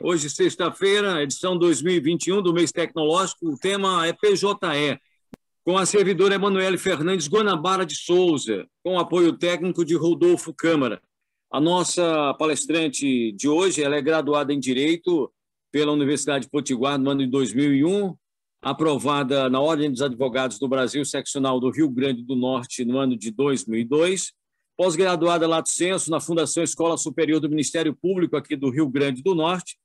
Hoje, sexta-feira, edição 2021 do mês tecnológico. O tema é PJE, com a servidora Emanuele Fernandes Guanabara de Souza, com apoio técnico de Rodolfo Câmara. A nossa palestrante de hoje, ela é graduada em Direito pela Universidade de Potiguar no ano de 2001, aprovada na Ordem dos Advogados do Brasil, seccional do Rio Grande do Norte, no ano de 2002, pós-graduada lato sensu na Fundação Escola Superior do Ministério Público aqui do Rio Grande do Norte,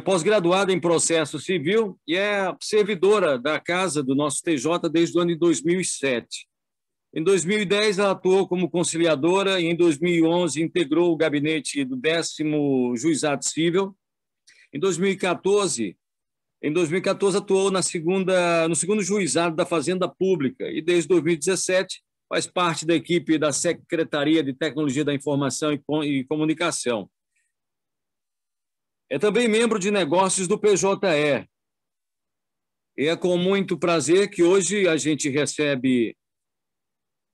pós-graduada em processo civil e é servidora da casa do nosso TJ desde o ano de 2007. Em 2010, ela atuou como conciliadora e em 2011 integrou o gabinete do 10º Juizado Cível. Em 2014 atuou no segundo Juizado da Fazenda Pública e desde 2017 faz parte da equipe da Secretaria de Tecnologia da Informação e Comunicação. É também membro de negócios do PJE. E é com muito prazer que hoje a gente recebe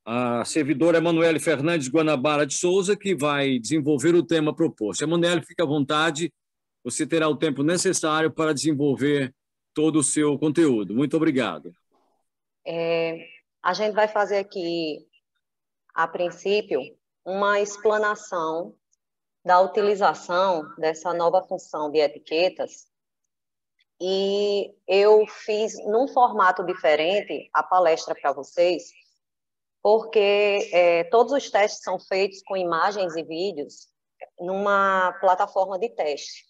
a servidora Emanuele Fernandes Guanabara de Souza, que vai desenvolver o tema proposto. Emanuele, fique à vontade, você terá o tempo necessário para desenvolver todo o seu conteúdo. Muito obrigado. A gente vai fazer aqui, a princípio, uma explanação da utilização dessa nova função de etiquetas, e eu fiz num formato diferente a palestra para vocês, porque todos os testes são feitos com imagens e vídeos numa plataforma de teste.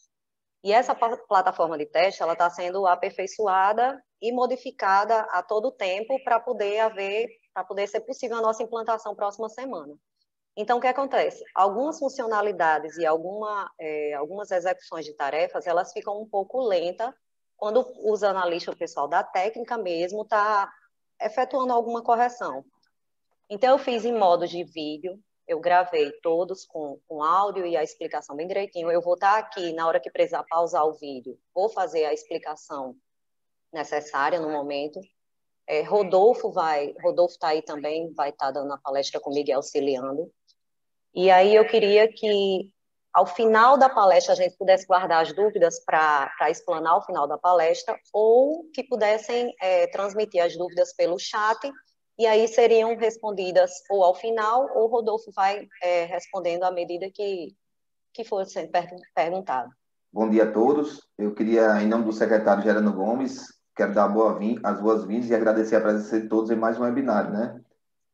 E essa plataforma de teste ela está sendo aperfeiçoada e modificada a todo tempo para poder ser possível a nossa implantação próxima semana. Então, o que acontece? Algumas funcionalidades e algumas execuções de tarefas, elas ficam um pouco lentas quando os analistas, o pessoal da técnica mesmo, está efetuando alguma correção. Então, eu fiz em modos de vídeo, eu gravei todos com áudio e a explicação bem direitinho. Eu vou estar aqui, na hora que precisar pausar o vídeo, vou fazer a explicação necessária no momento. Rodolfo está aí também, vai estar dando a palestra comigo e auxiliando. E aí eu queria que, ao final da palestra, a gente pudesse guardar as dúvidas para explanar o final da palestra, ou que pudessem transmitir as dúvidas pelo chat, e aí seriam respondidas ou ao final, ou o Rodolfo vai respondendo à medida que for sendo perguntado. Bom dia a todos. Eu queria, em nome do secretário Gerando Gomes, quero dar as boas-vindas e agradecer a presença de todos em mais um webinário, né?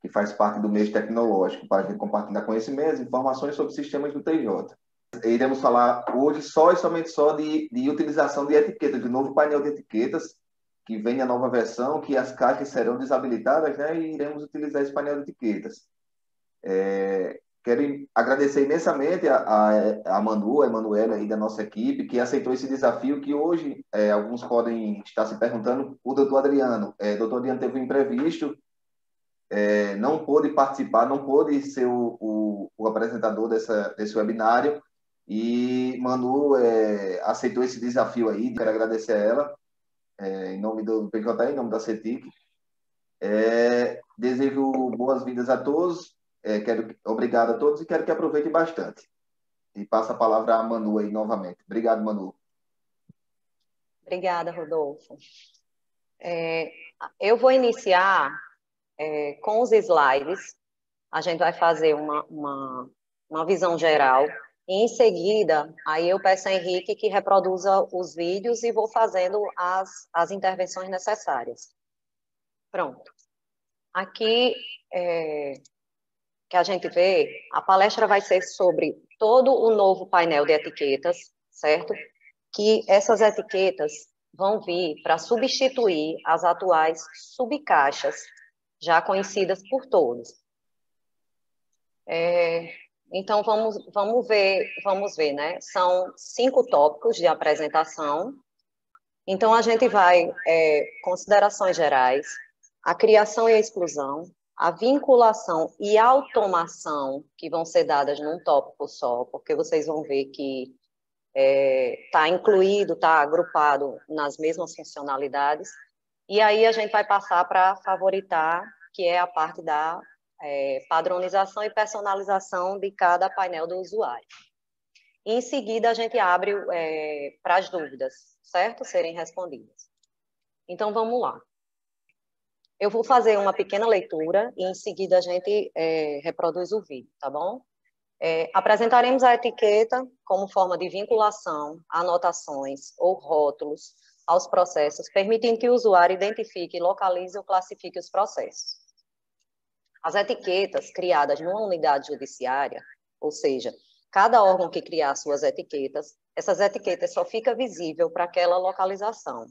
Que faz parte do meio tecnológico, para a gente compartilhar conhecimentos e informações sobre sistemas do TJ. Iremos falar hoje somente de utilização de etiquetas, de novo painel de etiquetas, que vem a nova versão, que as caixas serão desabilitadas, né? E iremos utilizar esse painel de etiquetas. Quero agradecer imensamente a Manu, a Emanuela aí da nossa equipe, que aceitou esse desafio, que hoje alguns podem estar se perguntando, o doutor Adriano. O doutor Adriano teve um imprevisto, não pôde participar, não pôde ser o apresentador desse webinário, e Manu aceitou esse desafio aí. Quero agradecer a ela, em nome do PJE, em nome da CETIC. Desejo boas-vindas a todos, obrigado a todos e quero que aproveitem bastante. E passo a palavra a Manu aí novamente. Obrigado, Manu. Obrigada, Rodolfo. Eu vou iniciar com os slides. A gente vai fazer uma visão geral. E, em seguida, aí eu peço a Henrique que reproduza os vídeos e vou fazendo as intervenções necessárias. Pronto. Aqui, que a gente vê, a palestra vai ser sobre todo o novo painel de etiquetas, certo? Que essas etiquetas vão vir para substituir as atuais subcaixas, já conhecidas por todos. Então, vamos ver, né? São 5 tópicos de apresentação. Então, a gente vai, considerações gerais, a criação e a exclusão, a vinculação e automação, que vão ser dadas num tópico só, porque vocês vão ver que está incluído, está agrupado nas mesmas funcionalidades. E aí a gente vai passar para favoritar, que é a parte da padronização e personalização de cada painel do usuário. e em seguida a gente abre para as dúvidas, certo? Serem respondidas. Então, vamos lá. Eu vou fazer uma pequena leitura e em seguida a gente reproduz o vídeo, tá bom? Apresentaremos a etiqueta como forma de vinculação, anotações ou rótulos aos processos, permitindo que o usuário identifique, localize ou classifique os processos. As etiquetas criadas numa unidade judiciária, ou seja, cada órgão que criar suas etiquetas, essas etiquetas só ficam visíveis para aquela localização,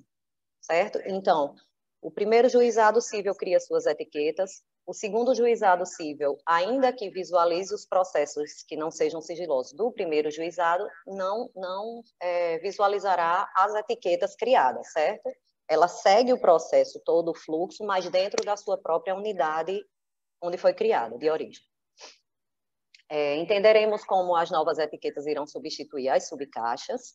certo? Então, o primeiro juizado cível cria suas etiquetas, o segundo juizado cível, ainda que visualize os processos que não sejam sigilosos do primeiro juizado, não visualizará as etiquetas criadas, certo? Ela segue o processo, todo o fluxo, mas dentro da sua própria unidade onde foi criada, de origem. Entenderemos como as novas etiquetas irão substituir as subcaixas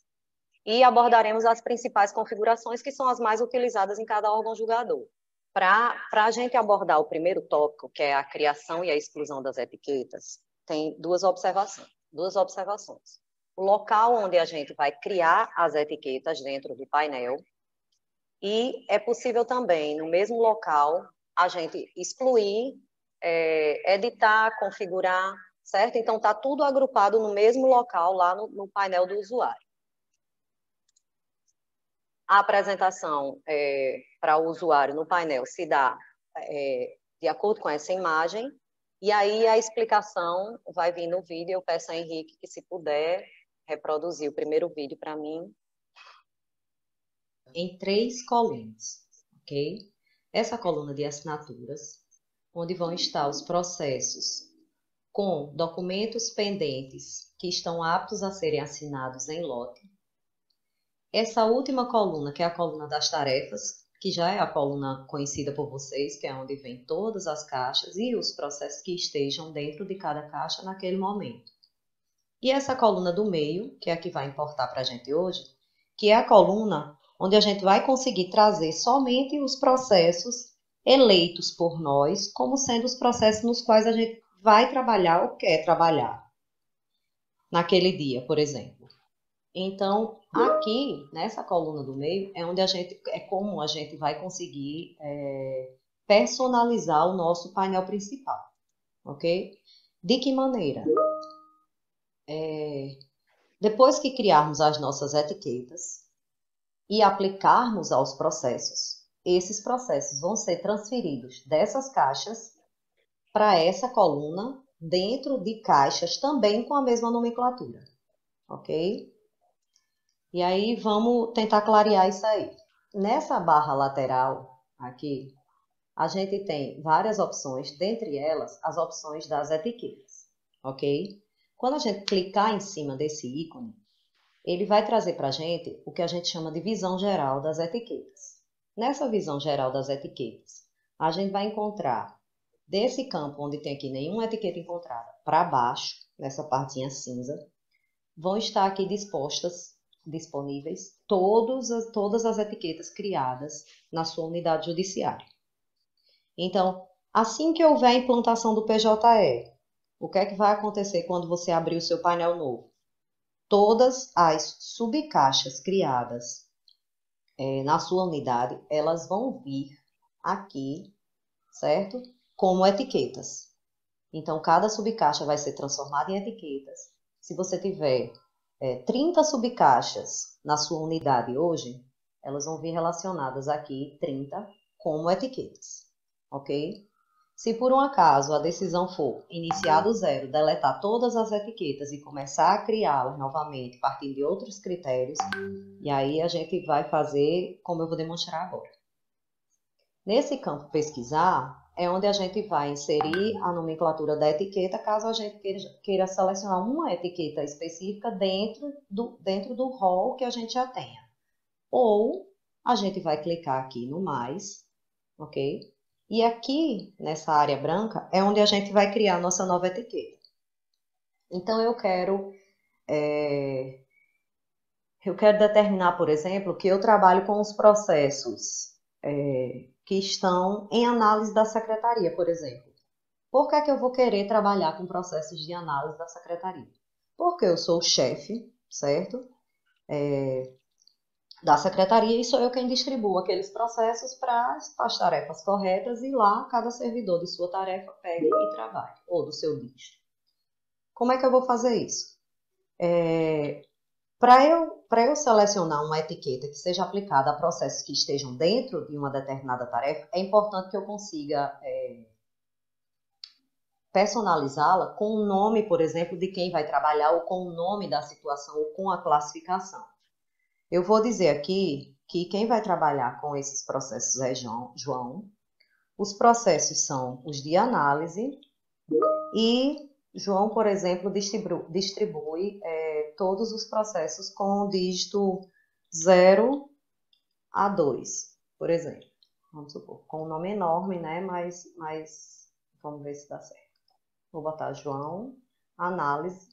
e abordaremos as principais configurações que são as mais utilizadas em cada órgão julgador. Para a gente abordar o primeiro tópico, que é a criação e a exclusão das etiquetas, tem duas observações. O local onde a gente vai criar as etiquetas dentro do painel e é possível também, no mesmo local, a gente excluir, editar, configurar, certo? Então, está tudo agrupado no mesmo local, lá no painel do usuário. A apresentação para o usuário no painel se dá de acordo com essa imagem, e aí a explicação vai vir no vídeo. Eu peço a Henrique que, se puder, reproduzir o primeiro vídeo para mim. Em 3 colunas, ok? Essa coluna de assinaturas, onde vão estar os processos com documentos pendentes que estão aptos a serem assinados em lote. Essa última coluna, que é a coluna das tarefas, que já é a coluna conhecida por vocês, que é onde vem todas as caixas e os processos que estejam dentro de cada caixa naquele momento. E essa coluna do meio, que é a que vai importar para a gente hoje, que é a coluna onde a gente vai conseguir trazer somente os processos eleitos por nós, como sendo os processos nos quais a gente vai trabalhar ou quer trabalhar naquele dia, por exemplo. Então, aqui, nessa coluna do meio, é como a gente vai conseguir personalizar o nosso painel principal, ok? De que maneira? Depois que criarmos as nossas etiquetas e aplicarmos aos processos, esses processos vão ser transferidos dessas caixas para essa coluna, dentro de caixas também com a mesma nomenclatura, ok? E aí, vamos tentar clarear isso aí. Nessa barra lateral, aqui, a gente tem várias opções, dentre elas, as opções das etiquetas, ok? Quando a gente clicar em cima desse ícone, ele vai trazer para a gente o que a gente chama de visão geral das etiquetas. Nessa visão geral das etiquetas, a gente vai encontrar, desse campo onde tem aqui nenhuma etiqueta encontrada, para baixo, nessa partinha cinza, vão estar aqui disponíveis todas as etiquetas criadas na sua unidade judiciária. Então, assim que houver a implantação do PJE, o que é que vai acontecer quando você abrir o seu painel novo? Todas as subcaixas criadas na sua unidade, elas vão vir aqui, certo? Como etiquetas. Então, cada subcaixa vai ser transformada em etiquetas. Se você tiver 30 subcaixas na sua unidade hoje, elas vão vir relacionadas aqui, 30, como etiquetas, ok? Se por um acaso a decisão for iniciar do zero, deletar todas as etiquetas e começar a criá-las novamente, partindo de outros critérios, e aí a gente vai fazer como eu vou demonstrar agora. Nesse campo pesquisar, é onde a gente vai inserir a nomenclatura da etiqueta, caso a gente queira selecionar uma etiqueta específica dentro do rol que a gente já tenha. Ou a gente vai clicar aqui no mais, ok? E aqui, nessa área branca, é onde a gente vai criar a nossa nova etiqueta. Então, eu quero determinar, por exemplo, que eu trabalho com os processos que estão em análise da secretaria, por exemplo. Por que é que eu vou querer trabalhar com processos de análise da secretaria? porque eu sou o chefe, certo? Da secretaria, e sou eu quem distribuo aqueles processos para as tarefas corretas, e lá cada servidor de sua tarefa pega e trabalha, ou do seu dígito. Como é que eu vou fazer isso? Para eu selecionar uma etiqueta que seja aplicada a processos que estejam dentro de uma determinada tarefa, é importante que eu consiga personalizá-la com o nome, por exemplo, de quem vai trabalhar, ou com o nome da situação, ou com a classificação. Eu vou dizer aqui que quem vai trabalhar com esses processos é João. Os processos são os de análise, e João, por exemplo, distribui todos os processos com o dígito 0 a 2, por exemplo. Vamos supor, com um nome enorme, né? Mas vamos ver se dá certo. Vou botar João, análise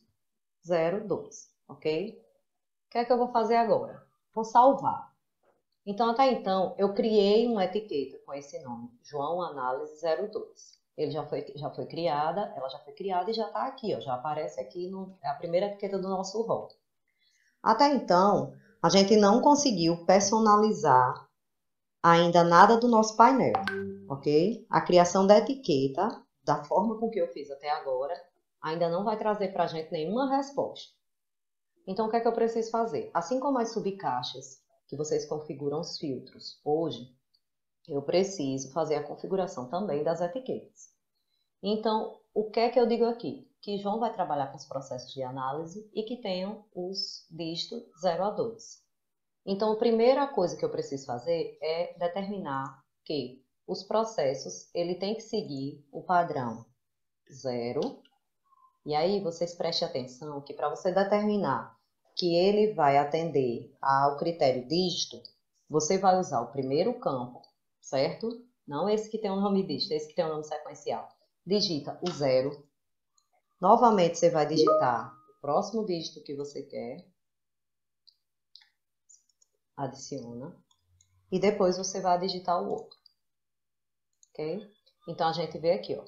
02, ok? O que é que eu vou fazer agora? Vou salvar. Então, até então, eu criei uma etiqueta com esse nome, João Análise 02. Ela já foi criada e já está aqui, ó, já aparece aqui, é a primeira etiqueta do nosso rol. Até então, a gente não conseguiu personalizar ainda nada do nosso painel, ok? A criação da etiqueta, da forma com que eu fiz até agora, ainda não vai trazer para a gente nenhuma resposta. Então, o que é que eu preciso fazer? Assim como as subcaixas, que vocês configuram os filtros hoje, eu preciso fazer a configuração também das etiquetas. Então, o que é que eu digo aqui? Que João vai trabalhar com os processos de análise e que tenham os dígitos 0 a 2. Então, a primeira coisa que eu preciso fazer é determinar que os processos, ele tem que seguir o padrão 0. E aí, vocês prestem atenção que para você determinar que ele vai atender ao critério dígito, você vai usar o primeiro campo, certo? Não esse que tem o nome dígito, esse que tem o nome sequencial. Digita o 0. Novamente, você vai digitar o próximo dígito que você quer. Adiciona. E depois você vai digitar o outro. Ok? Então, a gente vê aqui, ó.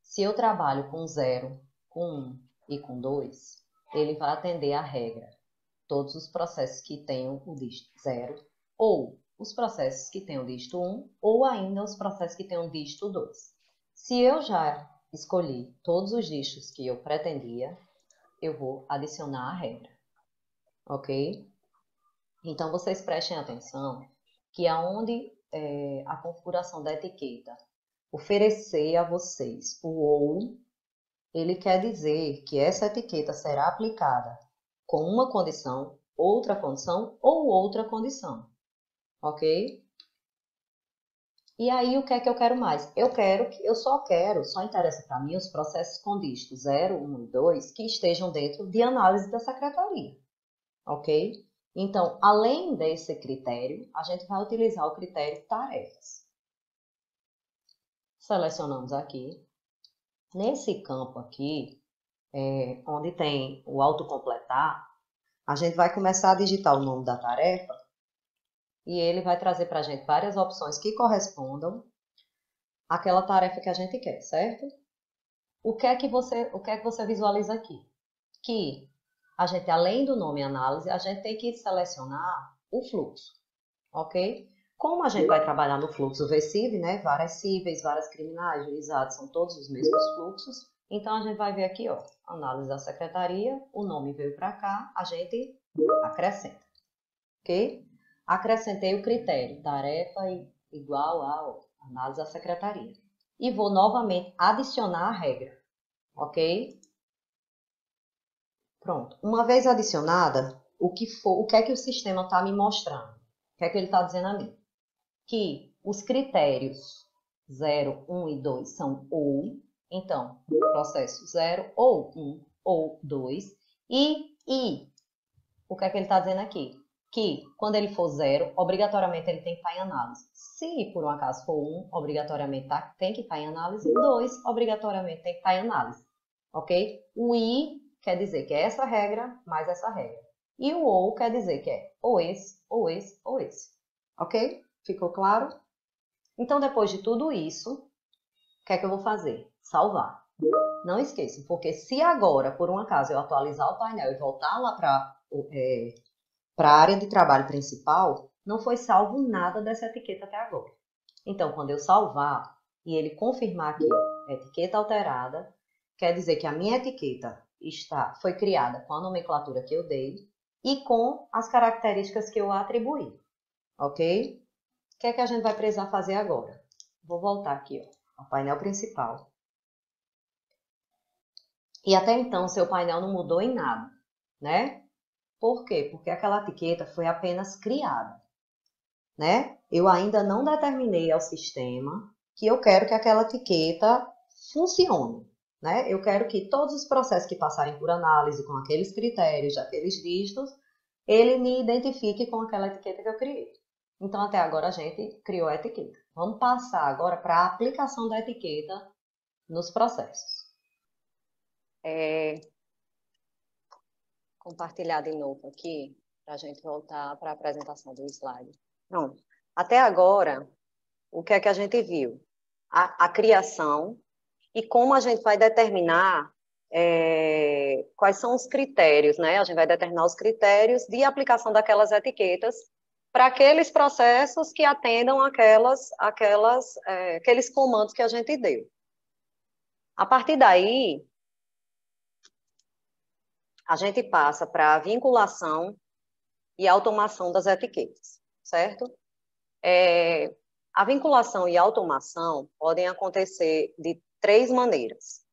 Se eu trabalho com 0, com 1 e com 2, ele vai atender a regra. Todos os processos que tenham o dígito 0, ou os processos que tenham o dígito 1, ou ainda os processos que tenham o dígito 2. Se eu já escolhi todos os dígitos que eu pretendia, eu vou adicionar a regra. Ok? Então, vocês prestem atenção que aonde a configuração da etiqueta oferecer a vocês o ou, ele quer dizer que essa etiqueta será aplicada com uma condição, outra condição ou outra condição, ok? E aí, o que é que eu quero mais? Só interessa para mim os processos com dígito 0, 1 e 2 que estejam dentro de análise da secretaria, ok? Então, além desse critério, a gente vai utilizar o critério tarefas. Selecionamos aqui. Nesse campo aqui, onde tem o autocompletar, a gente vai começar a digitar o nome da tarefa e ele vai trazer para a gente várias opções que correspondam àquela tarefa que a gente quer, certo? O que é que você visualiza aqui? Que a gente, além do nome análise, a gente tem que selecionar o fluxo, ok? Como a gente vai trabalhar no fluxo VCIV, né? Várias cíveis, várias criminais, juizados, são todos os mesmos fluxos. Então, a gente vai ver aqui, ó, análise da secretaria, o nome veio para cá, a gente acrescenta, ok? Acrescentei o critério, tarefa igual a análise da secretaria. E vou novamente adicionar a regra, ok? Pronto. Uma vez adicionada, o que é que o sistema está me mostrando? O que é que ele está dizendo a mim? Que os critérios 0, 1 e 2 são ou, então, processo 0 ou 1 ou 2, e o que é que ele está dizendo aqui? Que quando ele for 0, obrigatoriamente ele tem que estar em análise. Se por um acaso for 1, obrigatoriamente tem que estar em análise, 2, obrigatoriamente tem que estar em análise, ok? O i quer dizer que é essa regra mais essa regra. E o ou quer dizer que é ou esse, ou esse, ou esse, ok? Ficou claro? Então, depois de tudo isso, o que é que eu vou fazer? Salvar. Não esqueçam, porque se agora, por um acaso, eu atualizar o painel e voltar lá para a área de trabalho principal, não foi salvo nada dessa etiqueta até agora. Então, quando eu salvar e ele confirmar aqui, etiqueta alterada, quer dizer que a minha etiqueta foi criada com a nomenclatura que eu dei e com as características que eu atribuí, ok? O que é que a gente vai precisar fazer agora? Vou voltar aqui, ó, ao painel principal. E até então, seu painel não mudou em nada, né? Por quê? Porque aquela etiqueta foi apenas criada, né? Eu ainda não determinei ao sistema que eu quero que aquela etiqueta funcione, né? Eu quero que todos os processos que passarem por análise com aqueles critérios, aqueles dígitos, ele me identifique com aquela etiqueta que eu criei. Então, até agora a gente criou a etiqueta. Vamos passar agora para a aplicação da etiqueta nos processos. Compartilhar de novo aqui, para a gente voltar para a apresentação do slide. Pronto. Até agora, o que é que a gente viu? A criação e como a gente vai determinar quais são os critérios, né? A gente vai determinar os critérios de aplicação daquelas etiquetas para aqueles processos que atendam aqueles comandos que a gente deu. A partir daí, a gente passa para a vinculação e automação das etiquetas, certo? A vinculação e a automação podem acontecer de 3 maneiras.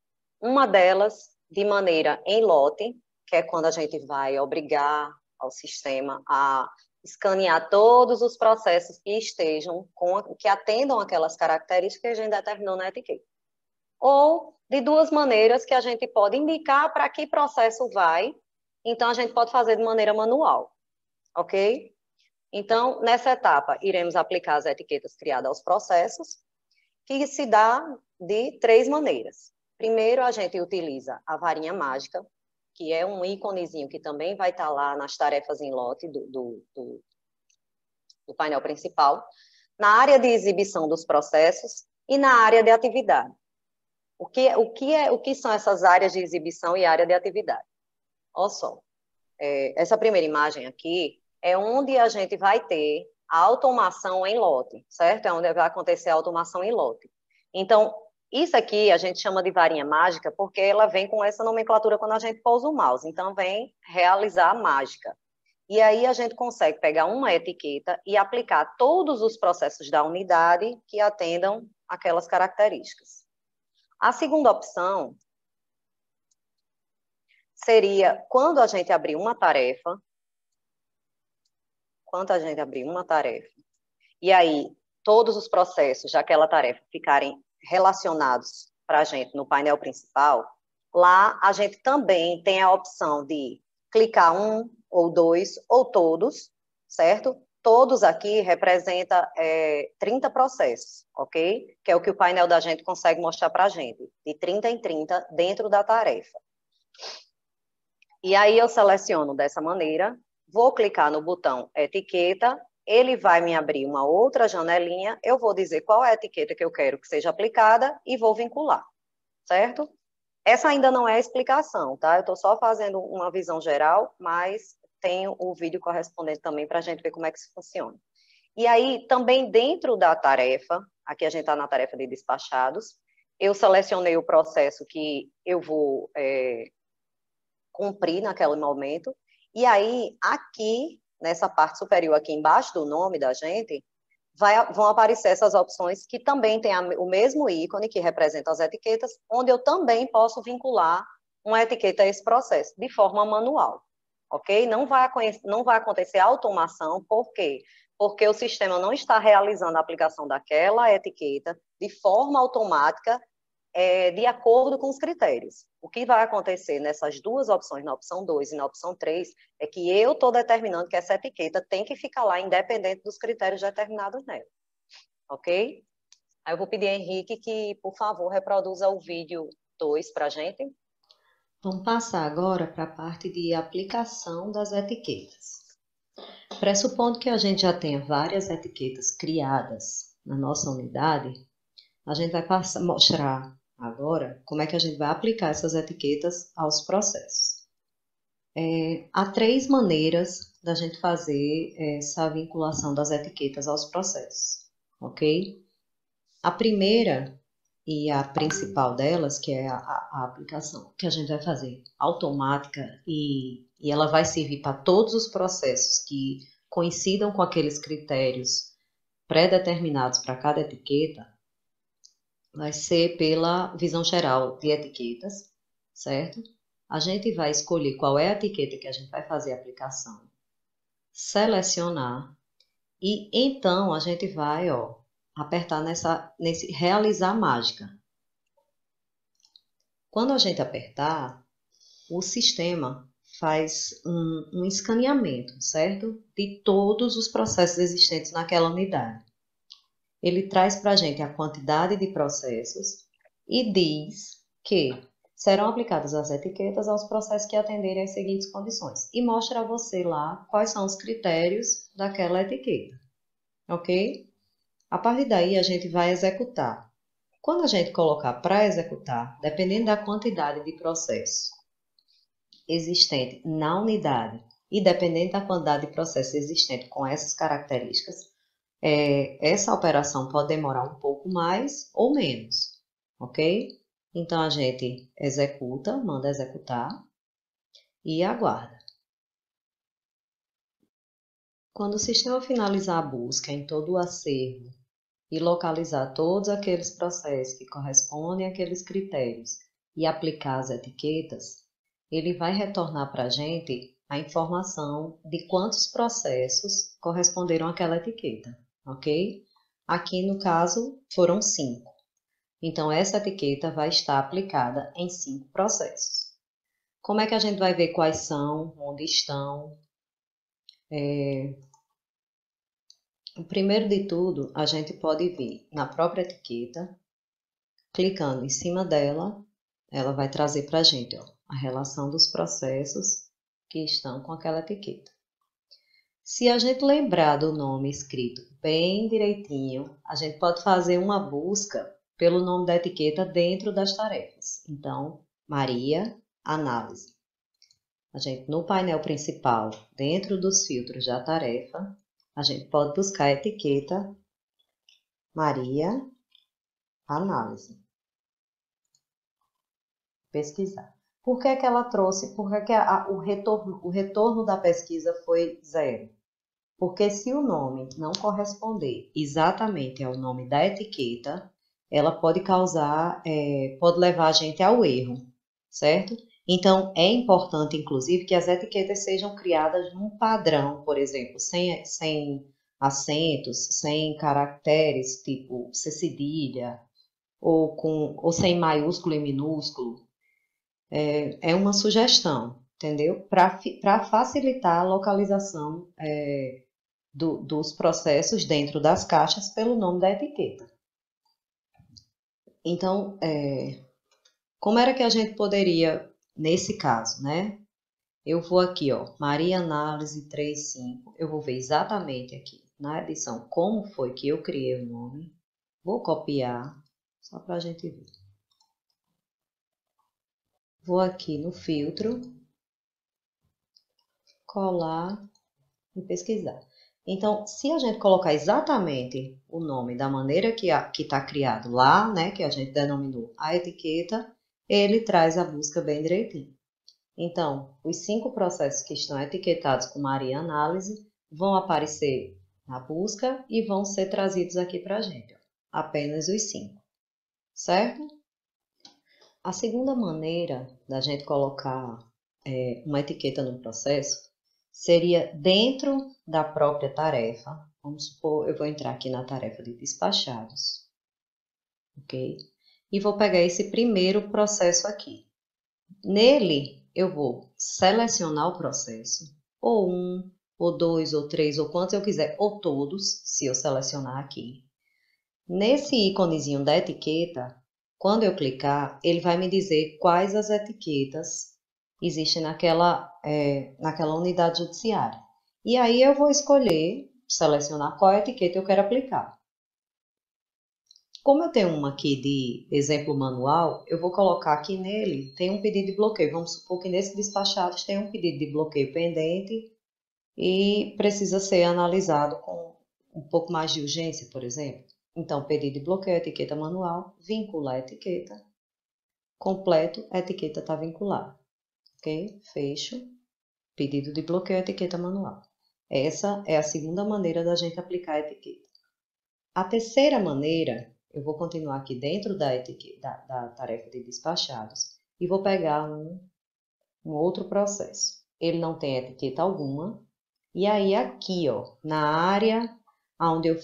Uma delas, de maneira em lote, que é quando a gente vai obrigar ao sistema a escanear todos os processos que que atendam aquelas características que a gente determinou na etiqueta. Ou de 2 maneiras que a gente pode indicar para que processo vai, então a gente pode fazer de maneira manual, ok? Então, nessa etapa, iremos aplicar as etiquetas criadas aos processos, que se dá de 3 maneiras. Primeiro, a gente utiliza a varinha mágica, que é um íconezinho que também vai estar lá nas tarefas em lote do painel principal, na área de exibição dos processos e na área de atividade. O que são essas áreas de exibição e área de atividade? Olha só, essa primeira imagem aqui é onde a gente vai ter a automação em lote, certo? É onde vai acontecer a automação em lote. Então, isso aqui a gente chama de varinha mágica porque ela vem com essa nomenclatura quando a gente pousa o mouse. Então, vem realizar a mágica. E aí a gente consegue pegar uma etiqueta e aplicar todos os processos da unidade que atendam aquelas características. A segunda opção seria quando a gente abrir uma tarefa, e aí todos os processos daquela tarefa ficarem relacionados para a gente no painel principal, lá a gente também tem a opção de clicar 1 ou 2 ou todos, certo? Todos aqui representam 30 processos, ok? Que é o que o painel da gente consegue mostrar para a gente, de 30 em 30 dentro da tarefa. E aí eu seleciono dessa maneira, vou clicar no botão etiqueta, ele vai me abrir uma outra janelinha, eu vou dizer qual é a etiqueta que eu quero que seja aplicada e vou vincular, certo? Essa ainda não é a explicação, tá? Eu estou só fazendo uma visão geral, mas tenho o vídeo correspondente também para a gente ver como é que isso funciona. E aí, também dentro da tarefa, aqui a gente está na tarefa de despachados, eu selecionei o processo que eu vou cumprir naquele momento, e aí, aqui, nessa parte superior, aqui embaixo do nome da gente, vão aparecer essas opções que também tem o mesmo ícone que representa as etiquetas, onde eu também posso vincular uma etiqueta a esse processo, de forma manual, ok? Não vai acontecer automação, por quê? Porque o sistema não está realizando a aplicação daquela etiqueta de forma automática, de acordo com os critérios. O que vai acontecer nessas 2 opções, na opção 2 e na opção 3, é que eu estou determinando que essa etiqueta tem que ficar lá, independente dos critérios determinados nela. Ok? Aí eu vou pedir a Henrique que, por favor, reproduza o vídeo 2 para a gente. Vamos passar agora para a parte de aplicação das etiquetas. Pressupondo que a gente já tenha várias etiquetas criadas na nossa unidade, a gente vai mostrar agora como é que a gente vai aplicar essas etiquetas aos processos. Há 3 maneiras da gente fazer essa vinculação das etiquetas aos processos, ok? A primeira e a principal delas, que é a aplicação que a gente vai fazer automática e ela vai servir para todos os processos que coincidam com aqueles critérios pré-determinados para cada etiqueta, vai ser pela visão geral de etiquetas, certo? A gente vai escolher qual é a etiqueta que a gente vai fazer a aplicação, selecionar e então a gente vai, apertar nesse realizar mágica. Quando a gente apertar, o sistema faz um escaneamento, certo? De todos os processos existentes naquela unidade. Ele traz para a gente a quantidade de processos e diz que serão aplicadas as etiquetas aos processos que atenderem às seguintes condições. E mostra a você lá quais são os critérios daquela etiqueta, ok? A partir daí, a gente vai executar. Quando a gente colocar para executar, dependendo da quantidade de processo existente na unidade e dependendo da quantidade de processo existente com essas características, essa operação pode demorar um pouco mais ou menos, ok? Então, a gente executa, manda executar e aguarda. Quando o sistema finalizar a busca em todo o acervo e localizar todos aqueles processos que correspondem àqueles critérios e aplicar as etiquetas, ele vai retornar para a gente a informação de quantos processos corresponderam àquela etiqueta, ok? Aqui, no caso, foram 5. Então, essa etiqueta vai estar aplicada em 5 processos. Como é que a gente vai ver quais são, onde estão? Primeiro de tudo, a gente pode ver na própria etiqueta, clicando em cima dela, ela vai trazer para a gente a relação dos processos que estão com aquela etiqueta. Se a gente lembrar do nome escrito bem direitinho, a gente pode fazer uma busca pelo nome da etiqueta dentro das tarefas. Então, Maria, análise. A gente, no painel principal, dentro dos filtros da tarefa, a gente pode buscar a etiqueta Maria, análise. Pesquisar. Por que ela trouxe? Por que o retorno da pesquisa foi 0? Porque se o nome não corresponder exatamente ao nome da etiqueta, ela pode pode levar a gente ao erro, certo? Então, é importante, inclusive, que as etiquetas sejam criadas num padrão, por exemplo, sem acentos, sem caracteres, tipo C cedilha, ou sem maiúsculo e minúsculo. É uma sugestão, entendeu? Para facilitar a localização dos processos dentro das caixas pelo nome da etiqueta. Então, como era que a gente poderia, nesse caso, né? Eu vou aqui, Maria Análise 3.5, eu vou ver exatamente aqui na edição como foi que eu criei o nome. Vou copiar, só para a gente ver. Vou aqui no filtro, colar e pesquisar. Então, se a gente colocar exatamente o nome da maneira que está criado lá, né, que a gente denominou a etiqueta, ele traz a busca bem direitinho. Então, os 5 processos que estão etiquetados com Maria Análise vão aparecer na busca e vão ser trazidos aqui para a gente. Apenas os 5, certo? A segunda maneira da gente colocar uma etiqueta no processo seria dentro da própria tarefa. Vamos supor, eu vou entrar aqui na tarefa de despachados, ok? E vou pegar esse primeiro processo aqui. Nele, eu vou selecionar o processo, ou 1, ou 2, ou 3, ou quantos eu quiser, ou todos, se eu selecionar aqui. Nesse íconezinho da etiqueta, quando eu clicar, ele vai me dizer quais as etiquetas existem naquela unidade judiciária. E aí eu vou escolher, selecionar qual etiqueta eu quero aplicar. Como eu tenho uma aqui de exemplo manual, eu vou colocar aqui nele, tem um pedido de bloqueio. Vamos supor que nesse despachados tem um pedido de bloqueio pendente e precisa ser analisado com um pouco mais de urgência, por exemplo. Então, pedido de bloqueio, etiqueta manual, vincular a etiqueta, completo, a etiqueta está vinculada. Ok? Fecho, pedido de bloqueio, etiqueta manual. Essa é a segunda maneira da gente aplicar a etiqueta. A terceira maneira, eu vou continuar aqui dentro da tarefa de despachados e vou pegar um outro processo. Ele não tem etiqueta alguma. E aí aqui, ó, na área onde eu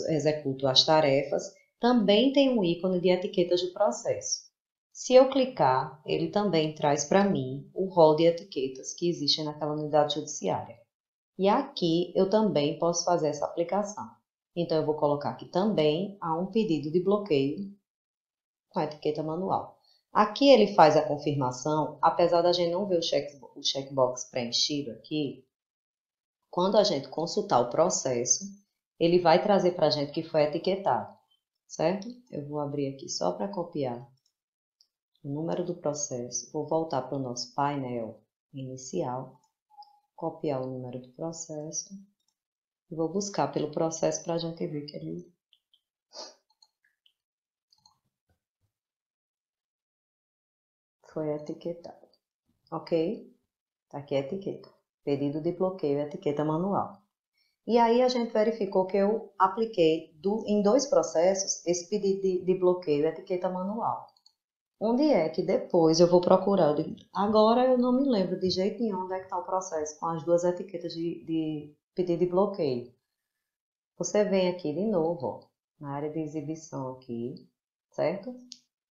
executo as tarefas, também tem um ícone de etiquetas do processo. Se eu clicar, ele também traz para mim o rol de etiquetas que existem naquela unidade judiciária. E aqui eu também posso fazer essa aplicação. Então, eu vou colocar aqui também há um pedido de bloqueio com a etiqueta manual. Aqui ele faz a confirmação, apesar da gente não ver o checkbox preenchido aqui, quando a gente consultar o processo, ele vai trazer para a gente que foi etiquetado, certo? Eu vou abrir aqui só para copiar o número do processo, vou voltar para o nosso painel inicial, copiar o número do processo, e vou buscar pelo processo para a gente ver que ele foi etiquetado. Ok? Tá aqui a etiqueta. Pedido de bloqueio, etiqueta manual. E aí a gente verificou que eu apliquei em 2 processos esse pedido de bloqueio, etiqueta manual. Onde é que depois eu vou procurar? Agora eu não me lembro de jeito nenhum onde é que está o processo com as 2 etiquetas de pedido de bloqueio. Você vem aqui de novo, ó, na área de exibição aqui, certo?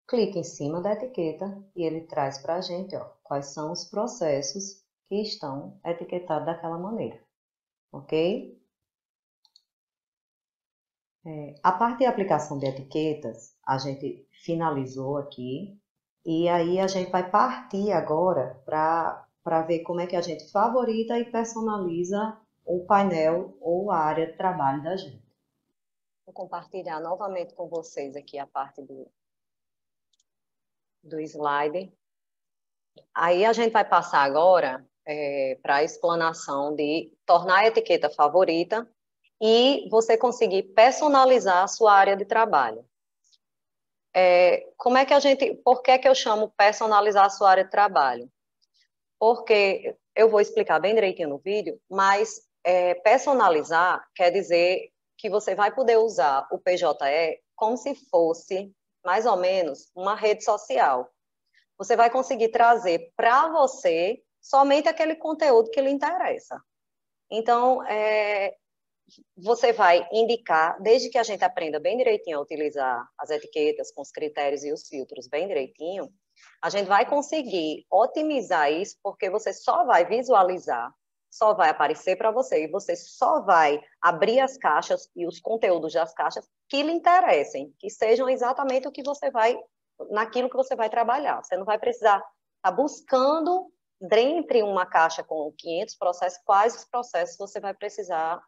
Clica em cima da etiqueta e ele traz para a gente, ó, quais são os processos que estão etiquetados daquela maneira, ok? A parte de aplicação de etiquetas, a gente finalizou aqui e aí a gente vai partir agora para ver como é que a gente favorita e personaliza o painel ou a área de trabalho da gente. Vou compartilhar novamente com vocês aqui a parte do slide. Aí a gente vai passar agora para a explanação de tornar a etiqueta favorita e você conseguir personalizar a sua área de trabalho. Por que eu chamo personalizar a sua área de trabalho? Porque eu vou explicar bem direitinho no vídeo, mas personalizar quer dizer que você vai poder usar o PJE como se fosse, mais ou menos, uma rede social. Você vai conseguir trazer para você somente aquele conteúdo que lhe interessa. Então, você vai indicar, desde que a gente aprenda bem direitinho a utilizar as etiquetas com os critérios e os filtros bem direitinho, a gente vai conseguir otimizar isso, porque você só vai visualizar, só vai aparecer para você, e você só vai abrir as caixas e os conteúdos das caixas que lhe interessem, que sejam exatamente naquilo que você vai trabalhar. Você não vai precisar estar buscando, dentre uma caixa com 500 processos, quais os processos você vai precisar,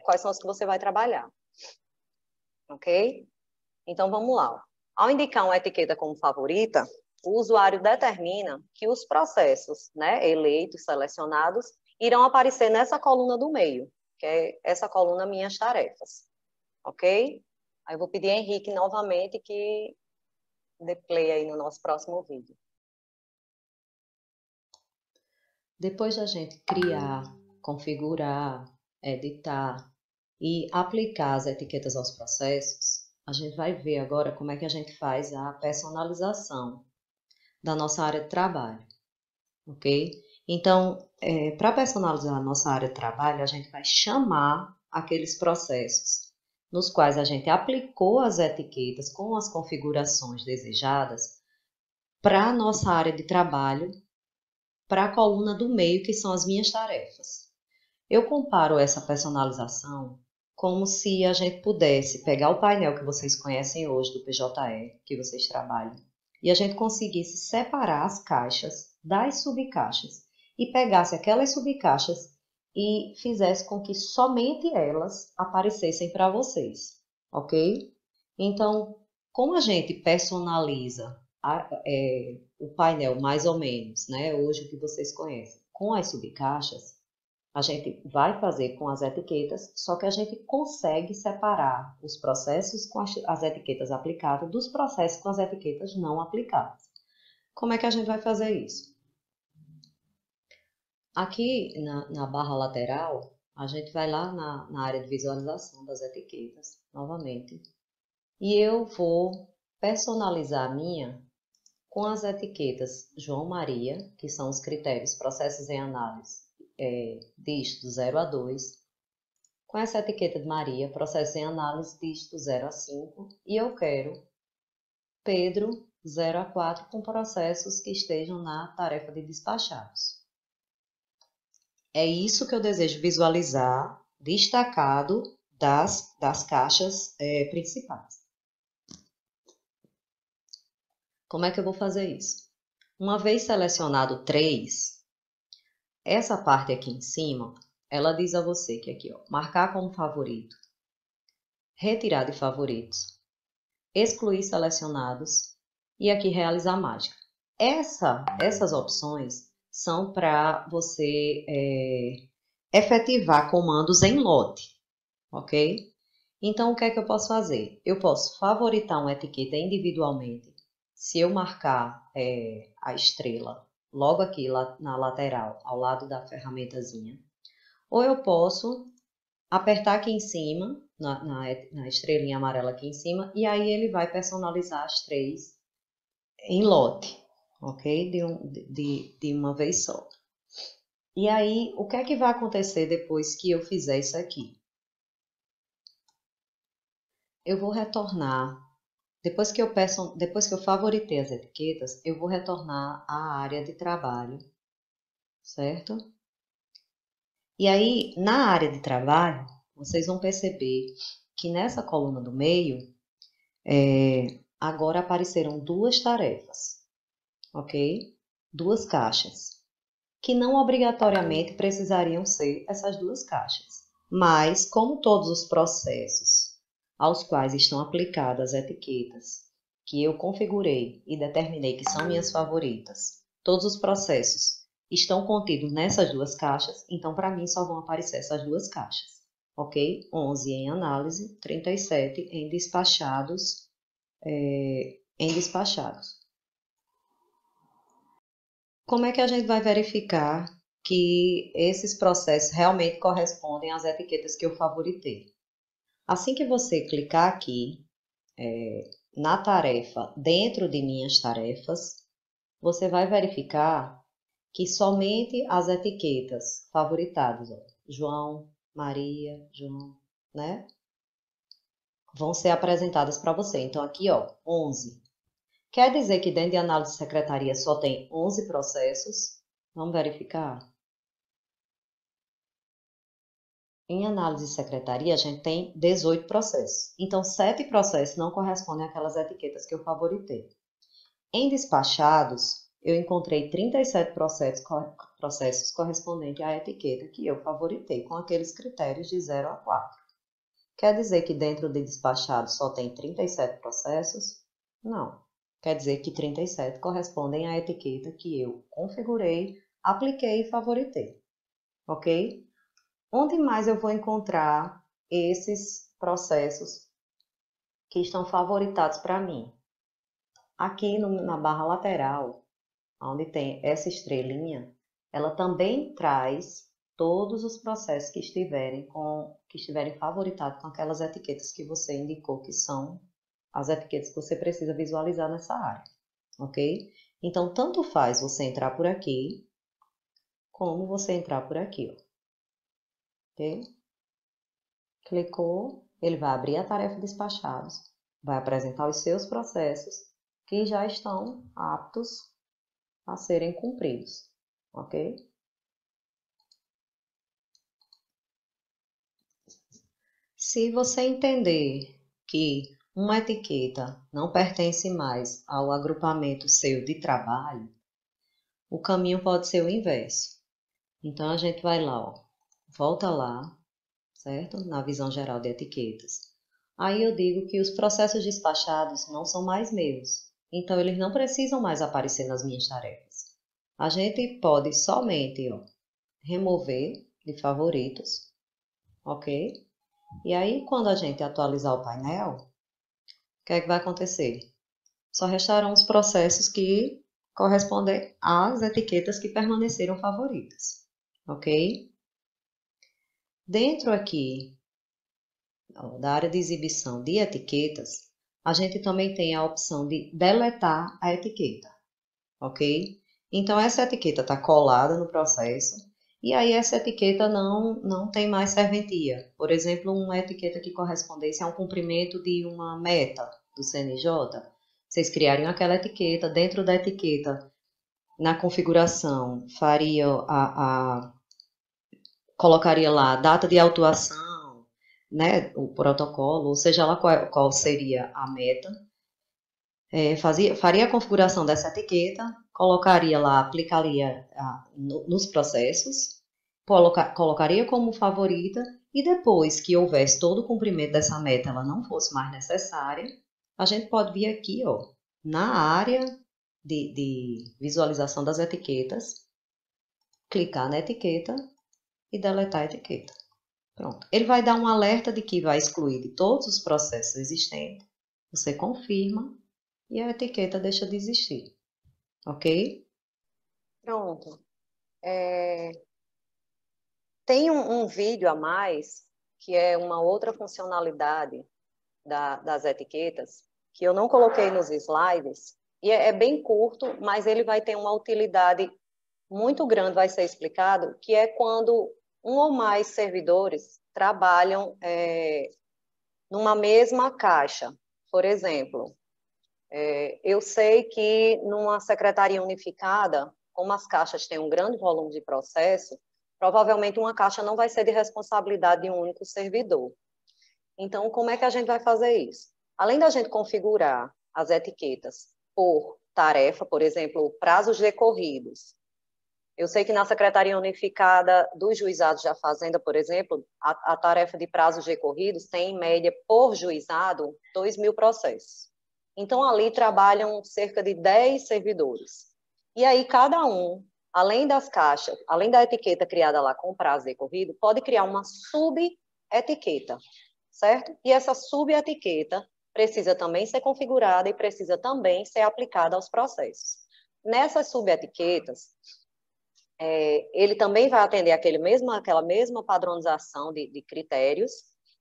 quais são os que você vai trabalhar. Ok? Então, vamos lá. Ao indicar uma etiqueta como favorita, o usuário determina que os processos, né, eleitos, selecionados, irão aparecer nessa coluna do meio, que é essa coluna Minhas Tarefas. Ok? Aí eu vou pedir a Henrique novamente que dê play aí no nosso próximo vídeo. Depois da gente criar, configurar, editar e aplicar as etiquetas aos processos, a gente vai ver agora como é que a gente faz a personalização da nossa área de trabalho, ok? Então, para personalizar a nossa área de trabalho, a gente vai chamar aqueles processos nos quais a gente aplicou as etiquetas com as configurações desejadas para a nossa área de trabalho, para a coluna do meio, que são as minhas tarefas. Eu comparo essa personalização como se a gente pudesse pegar o painel que vocês conhecem hoje do PJE, que vocês trabalham, e a gente conseguisse separar as caixas das subcaixas e pegasse aquelas subcaixas e fizesse com que somente elas aparecessem para vocês, ok? Então, como a gente personaliza o painel mais ou menos, né? Hoje o que vocês conhecem, com as subcaixas, a gente vai fazer com as etiquetas, só que a gente consegue separar os processos com as etiquetas aplicadas dos processos com as etiquetas não aplicadas. Como é que a gente vai fazer isso? Aqui na barra lateral, a gente vai lá na área de visualização das etiquetas, novamente, e eu vou personalizar a minha com as etiquetas João Maria, que são os critérios processos em análise, dígito 0 a 2, com essa etiqueta de Maria, processo em análise, dígito 0 a 5, e eu quero Pedro 0 a 4 com processos que estejam na tarefa de despachados. É isso que eu desejo visualizar, destacado das caixas principais. Como é que eu vou fazer isso? Uma vez selecionado 3, essa parte aqui em cima, ela diz a você que aqui, ó, marcar como favorito, retirar de favoritos, excluir selecionados e aqui realizar mágica. Essas opções são para você efetivar comandos em lote, ok? Então, o que é que eu posso fazer? Eu posso favoritar uma etiqueta individualmente. Se eu marcar a estrela logo aqui na lateral, ao lado da ferramentazinha, ou eu posso apertar aqui em cima, na estrelinha amarela aqui em cima, e aí ele vai personalizar as 3 em lote, ok? De uma vez só. E aí, o que é que vai acontecer depois que eu fizer isso aqui? Eu vou retornar, depois que eu favoritei as etiquetas, eu vou retornar à área de trabalho, certo? E aí, na área de trabalho, vocês vão perceber que nessa coluna do meio, agora apareceram 2 tarefas, ok? 2 caixas, que não obrigatoriamente precisariam ser essas 2 caixas. Mas, como todos os processos aos quais estão aplicadas as etiquetas que eu configurei e determinei que são minhas favoritas, todos os processos estão contidos nessas 2 caixas, então para mim só vão aparecer essas 2 caixas, ok? 11 em análise, 37 em despachados, Como é que a gente vai verificar que esses processos realmente correspondem às etiquetas que eu favoritei? Assim que você clicar aqui na tarefa, dentro de minhas tarefas, você vai verificar que somente as etiquetas favoritadas, ó, João, Maria, João, né? Vão ser apresentadas para você. Então, aqui, ó, 11. Quer dizer que dentro de análise de secretaria só tem 11 processos? Vamos verificar? Em análise de secretaria, a gente tem 18 processos. Então, 7 processos não correspondem àquelas etiquetas que eu favoritei. Em despachados, eu encontrei 37 processos correspondentes à etiqueta que eu favoritei, com aqueles critérios de 0 a 4. Quer dizer que dentro de despachados só tem 37 processos? Não. Quer dizer que 37 correspondem à etiqueta que eu configurei, apliquei e favoritei. Ok? Onde mais eu vou encontrar esses processos que estão favoritados para mim? Aqui na barra lateral, onde tem essa estrelinha, ela também traz todos os processos que estiverem favoritados com aquelas etiquetas que você indicou que são as etiquetas que você precisa visualizar nessa área, ok? Então, tanto faz você entrar por aqui, como você entrar por aqui, ó. Ok? Clicou, ele vai abrir a tarefa despachados, vai apresentar os seus processos que já estão aptos a serem cumpridos, ok? Se você entender que uma etiqueta não pertence mais ao agrupamento seu de trabalho, o caminho pode ser o inverso. Então, a gente vai lá, ó, volta lá, certo? Na visão geral de etiquetas. aí eu digo que os processos despachados não são mais meus. Então, eles não precisam mais aparecer nas minhas tarefas. A gente pode somente remover de favoritos, ok? E aí, quando a gente atualizar o painel, o que é que vai acontecer? Só restarão os processos que correspondem às etiquetas que permaneceram favoritas, ok? Dentro aqui da área de exibição de etiquetas, a gente também tem a opção de deletar a etiqueta, ok? Então, essa etiqueta está colada no processo e aí essa etiqueta não tem mais serventia. Por exemplo, uma etiqueta que correspondesse a um cumprimento de uma meta do CNJ, vocês criariam aquela etiqueta, dentro da etiqueta, na configuração, colocaria lá a data de autuação, né, o protocolo, ou seja lá qual seria a meta, faria a configuração dessa etiqueta, colocaria lá, aplicaria nos processos, colocaria como favorita, e depois que houvesse todo o cumprimento dessa meta, ela não fosse mais necessária, a gente pode vir aqui, na área de visualização das etiquetas, clicar na etiqueta e deletar a etiqueta. Pronto. Ele vai dar um alerta de que vai excluir de todos os processos existentes. Você confirma e a etiqueta deixa de existir. Ok? Pronto. Tem um vídeo a mais, que é uma outra funcionalidade das etiquetas, que eu não coloquei nos slides, e é bem curto, mas ele vai ter uma utilidade muito grande, vai ser explicado, que é quando um ou mais servidores trabalham numa mesma caixa. Por exemplo, eu sei que numa secretaria unificada, como as caixas têm um grande volume de processo, provavelmente uma caixa não vai ser de responsabilidade de um único servidor. Então, como é que a gente vai fazer isso? Além da gente configurar as etiquetas por tarefa, por exemplo, prazos decorridos. Eu sei que na Secretaria Unificada dos Juizados da Fazenda, por exemplo, a tarefa de prazos decorridos tem, em média, por juizado, 2.000 processos. Então, ali trabalham cerca de 10 servidores. E aí, cada um, além das caixas, além da etiqueta criada lá com prazo decorrido, pode criar uma sub-etiqueta, certo? E essa sub-etiqueta precisa também ser configurada e precisa também ser aplicada aos processos. Nessas sub-etiquetas, ele também vai atender aquela mesma padronização de critérios,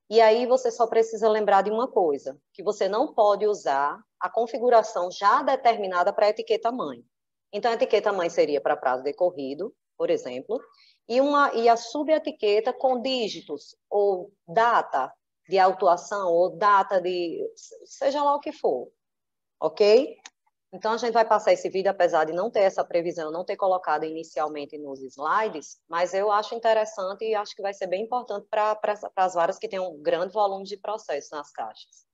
e aí você só precisa lembrar de uma coisa, que você não pode usar a configuração já determinada para a etiqueta mãe. Então, a etiqueta mãe seria para prazo decorrido, por exemplo, e a subetiqueta com dígitos ou data de autuação ou data de seja lá o que for, ok? Então, a gente vai passar esse vídeo, apesar de não ter essa previsão, não ter colocado inicialmente nos slides, mas eu acho interessante e acho que vai ser bem importante para as varas que têm um grande volume de processos nas caixas.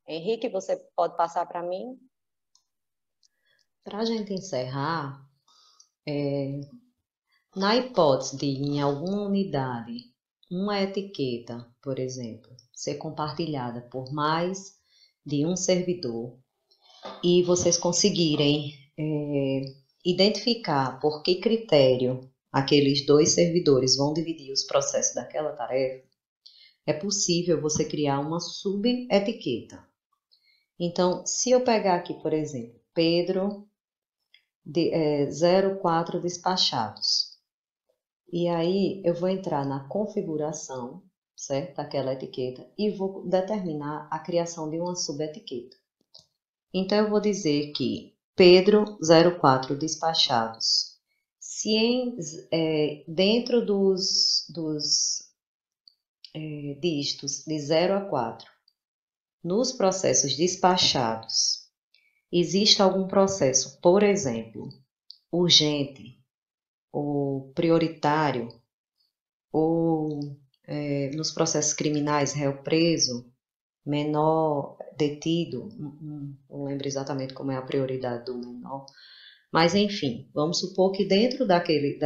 Henrique, você pode passar para mim? Para a gente encerrar, na hipótese de, em alguma unidade, uma etiqueta, por exemplo, ser compartilhada por mais de um servidor, e vocês conseguirem identificar por que critério aqueles dois servidores vão dividir os processos daquela tarefa, é possível você criar uma subetiqueta. Então, se eu pegar aqui, por exemplo, Pedro 04 despachados, e aí eu vou entrar na configuração, certo? Daquela etiqueta, e vou determinar a criação de uma subetiqueta. Então, eu vou dizer que Pedro 04 despachados, se dentro dos dígitos de 0 a 4, nos processos despachados, existe algum processo, por exemplo, urgente, ou prioritário, ou nos processos criminais, réu preso, menor detido, não lembro exatamente como é a prioridade do menor, mas enfim, vamos supor que dentro daqueles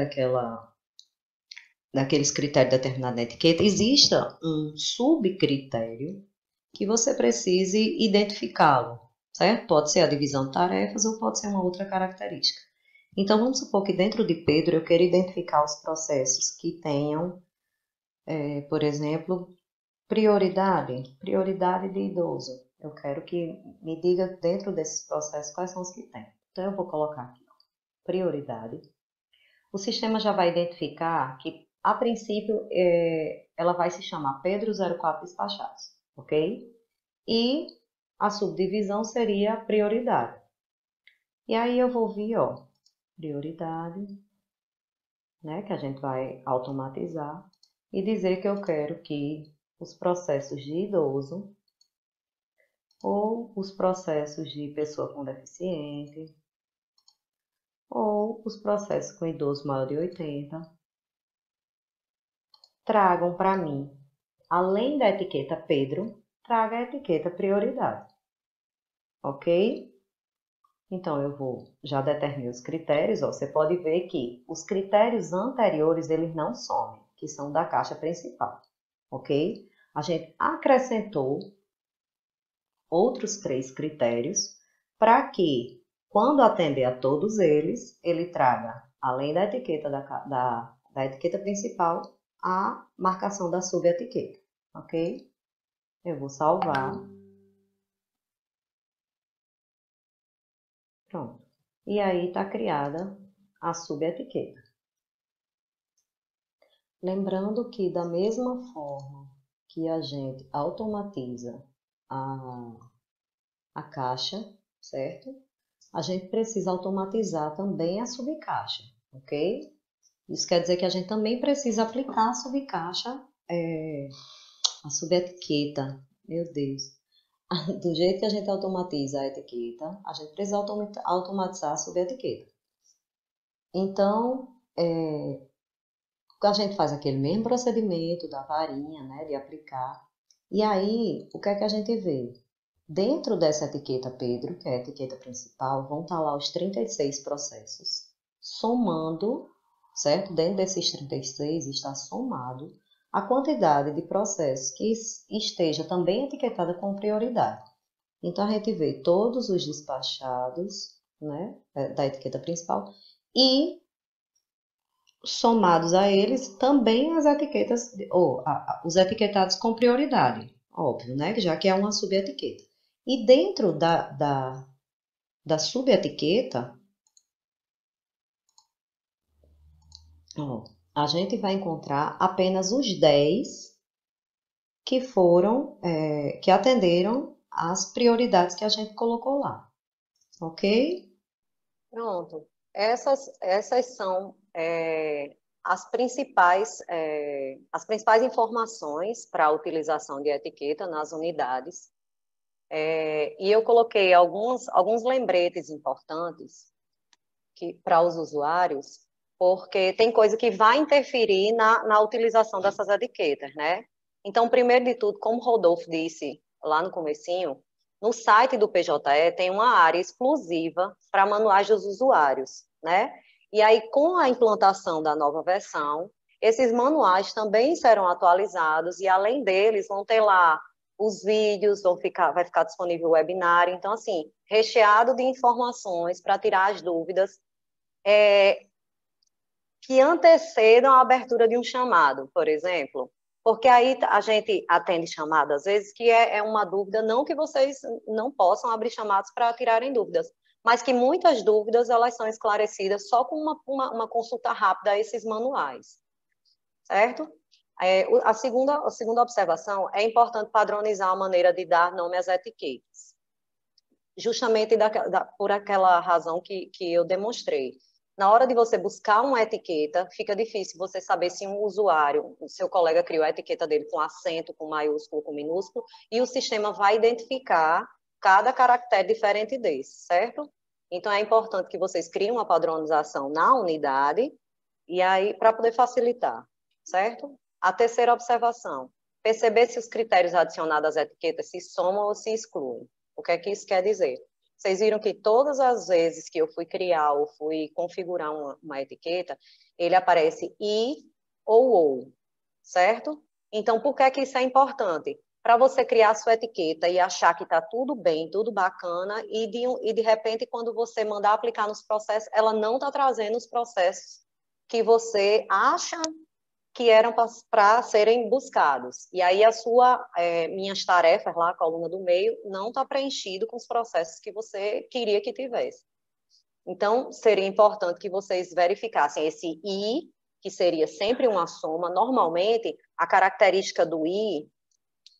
critérios determinados na etiqueta exista um subcritério que você precise identificá-lo, certo? Pode ser a divisão de tarefas ou pode ser uma outra característica. Então, vamos supor que dentro de Pedro eu quero identificar os processos que tenham, por exemplo, prioridade de idoso. Eu quero que me diga dentro desses processos quais são os que tem. Então, eu vou colocar aqui, ó, prioridade. O sistema já vai identificar que, a princípio, ela vai se chamar Pedro 04 Despachados, ok? E a subdivisão seria prioridade. E aí eu vou vir, ó, prioridade, né, que a gente vai automatizar, e dizer que eu quero que os processos de idoso ou os processos de pessoa com deficiente ou os processos com idoso maior de 80 tragam para mim, além da etiqueta Pedro, traga a etiqueta prioridade. Ok? Então, eu já determinei os critérios. Ó, você pode ver que os critérios anteriores, eles não somem, que são da caixa principal. Ok? A gente acrescentou outros 3 critérios para que, quando atender a todos eles, ele traga, além da etiqueta da etiqueta principal, a marcação da subetiqueta, ok? Eu vou salvar. Pronto. E aí está criada a subetiqueta. Lembrando que da mesma forma que a gente automatiza a caixa, certo? A gente precisa automatizar também a subcaixa, ok? Isso quer dizer que a gente também precisa aplicar a subcaixa, a subetiqueta, meu Deus. Do jeito que a gente automatiza a etiqueta, a gente precisa automatizar a subetiqueta. Então, a gente faz aquele mesmo procedimento da varinha, né, de aplicar. E aí, o que é que a gente vê? Dentro dessa etiqueta Pedro, que é a etiqueta principal, vão estar lá os 36 processos, somando, certo? Dentro desses 36 está somado a quantidade de processos que esteja também etiquetada com prioridade. Então, a gente vê todos os despachados, né, da etiqueta principal e somados a eles também as etiquetas, ou os etiquetados com prioridade, óbvio, né, já que é uma subetiqueta. E dentro da subetiqueta, ó, a gente vai encontrar apenas os 10 que foram, que atenderam às prioridades que a gente colocou lá, ok? Pronto. Essas são as principais informações para a utilização de etiqueta nas unidades. E eu coloquei alguns lembretes importantes para os usuários, porque tem coisa que vai interferir na utilização dessas etiquetas, né? Então, primeiro de tudo, como o Rodolfo disse lá no comecinho, no site do PJE tem uma área exclusiva para manuais dos usuários, né? E aí, com a implantação da nova versão, esses manuais também serão atualizados e, além deles, vão ter lá os vídeos, vai ficar disponível o webinário. Então, assim, recheado de informações para tirar as dúvidas que antecedam a abertura de um chamado, por exemplo. Porque aí a gente atende chamado, às vezes, que é uma dúvida, não que vocês não possam abrir chamados para tirarem dúvidas, mas que muitas dúvidas elas são esclarecidas só com uma consulta rápida a esses manuais, certo? A segunda observação, é importante padronizar a maneira de dar nome às etiquetas, justamente por aquela razão que eu demonstrei. Na hora de você buscar uma etiqueta, fica difícil você saber se um usuário, o seu colega criou a etiqueta dele com acento, com maiúsculo, com minúsculo, e o sistema vai identificar cada caractere diferente desse, certo? Então, é importante que vocês criem uma padronização na unidade, e aí, para poder facilitar, certo? A terceira observação, perceber se os critérios adicionados às etiquetas se somam ou se excluem. O que é que isso quer dizer? Vocês viram que todas as vezes que eu fui criar ou fui configurar uma etiqueta, ele aparece i ou, certo? Então, por que isso é importante? para você criar a sua etiqueta e achar que está tudo bem, tudo bacana, e de repente, quando você mandar aplicar nos processos, ela não está trazendo os processos que você acha que eram para serem buscados. E aí minhas tarefas lá, a coluna do meio, não está preenchido com os processos que você queria que tivesse. Então, seria importante que vocês verificassem esse I, que seria sempre uma soma. Normalmente, a característica do I,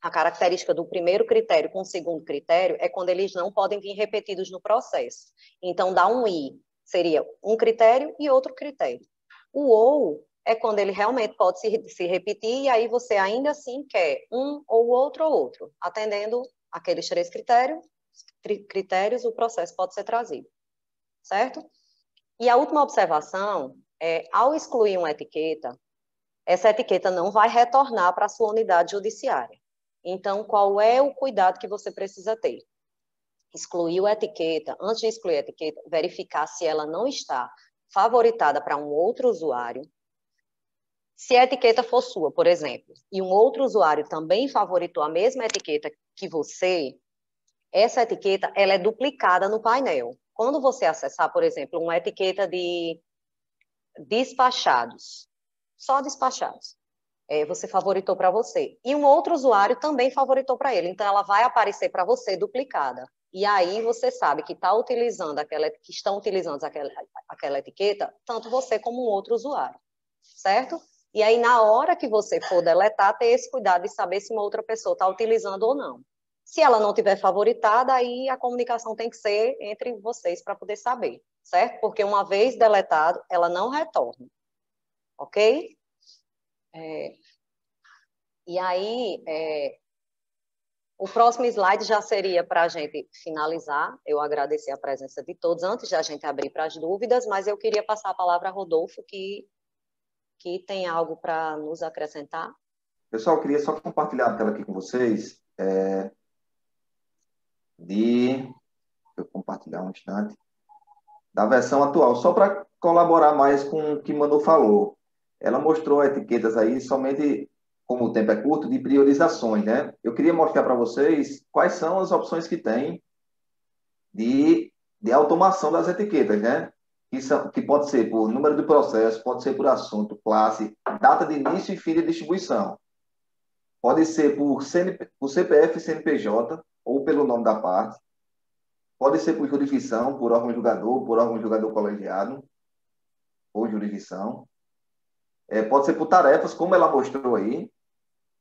a característica do primeiro critério com o segundo critério é quando eles não podem vir repetidos no processo. Então, dá um I, seria um critério e outro critério. O OU é quando ele realmente pode se repetir, e aí você ainda assim quer um ou outro, atendendo aqueles 3 critérios, o processo pode ser trazido, certo? E a última observação é, ao excluir uma etiqueta, essa etiqueta não vai retornar para a sua unidade judiciária. Então, qual é o cuidado que você precisa ter? Excluiu a etiqueta, antes de excluir a etiqueta, verificar se ela não está favoritada para um outro usuário. Se a etiqueta for sua, por exemplo, e um outro usuário também favoritou a mesma etiqueta que você, essa etiqueta ela é duplicada no painel. Quando você acessar, por exemplo, uma etiqueta de despachados, só despachados, você favoritou para você, e um outro usuário também favoritou para ele, então ela vai aparecer para você duplicada. E aí você sabe que estão utilizando aquela etiqueta, tanto você como um outro usuário, certo? E aí, na hora que você for deletar, ter esse cuidado de saber se uma outra pessoa está utilizando ou não. Se ela não tiver favoritada, aí a comunicação tem que ser entre vocês para poder saber, certo? Porque uma vez deletado, ela não retorna, ok? E aí, o próximo slide já seria para a gente finalizar. Eu agradecer a presença de todos antes de a gente abrir para as dúvidas, mas eu queria passar a palavra a Rodolfo, que tem algo para nos acrescentar. Pessoal, eu queria só compartilhar a tela aqui com vocês. Deixa eu compartilhar um instante. Da versão atual, só para colaborar mais com o que Manu falou. Ela mostrou etiquetas aí somente, como o tempo é curto, de priorizações, né? Eu queria mostrar para vocês quais são as opções que tem de automação das etiquetas, né? Que pode ser por número de processo, pode ser por assunto, classe, data de início e fim de distribuição. Pode ser por CPF e CNPJ, ou pelo nome da parte. Pode ser por jurisdição, por órgão julgador colegiado, ou jurisdição. Pode ser por tarefas, como ela mostrou aí,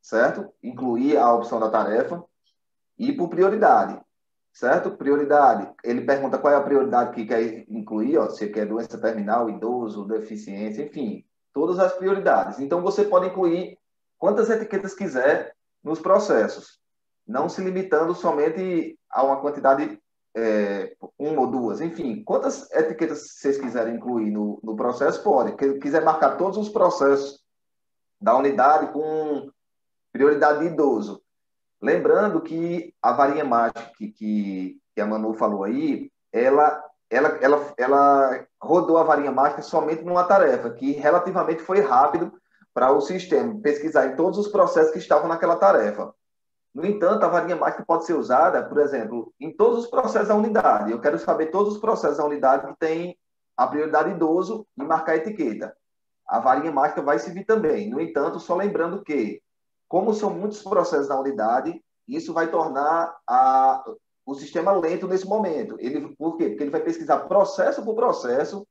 certo? Incluir a opção da tarefa. E por prioridade, certo? Prioridade. Ele pergunta qual é a prioridade que quer incluir, ó, se quer doença terminal, idoso, deficiência, enfim, todas as prioridades. Então, você pode incluir quantas etiquetas quiser nos processos, não se limitando somente a uma quantidade, uma ou duas, enfim, quantas etiquetas vocês quiserem incluir no processo, pode. Quem quiser marcar todos os processos da unidade com prioridade de idoso. Lembrando que a varinha mágica que a Manu falou aí, ela rodou a varinha mágica somente numa tarefa, que relativamente foi rápido para o sistema pesquisar em todos os processos que estavam naquela tarefa. No entanto, a varinha mágica pode ser usada, por exemplo, em todos os processos da unidade. Eu quero saber todos os processos da unidade que tem a prioridade idoso e marcar a etiqueta. A varinha mágica vai servir também. No entanto, só lembrando que, como são muitos processos da unidade, isso vai tornar o sistema lento nesse momento. Por quê? Porque ele vai pesquisar processo por processo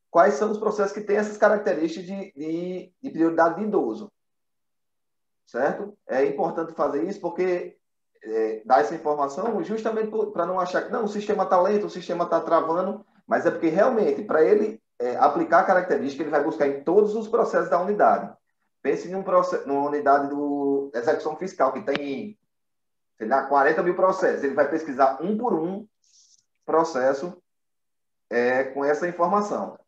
quais são os processos que têm essas características de prioridade de idoso. Certo? É importante fazer isso porque dar essa informação justamente para não achar que não, o sistema está lento, o sistema está travando, mas é porque realmente, para ele aplicar a característica, ele vai buscar em todos os processos da unidade. Pense numa unidade do execução fiscal, que tem, sei lá, 40 mil processos. Ele vai pesquisar um por um processo com essa informação.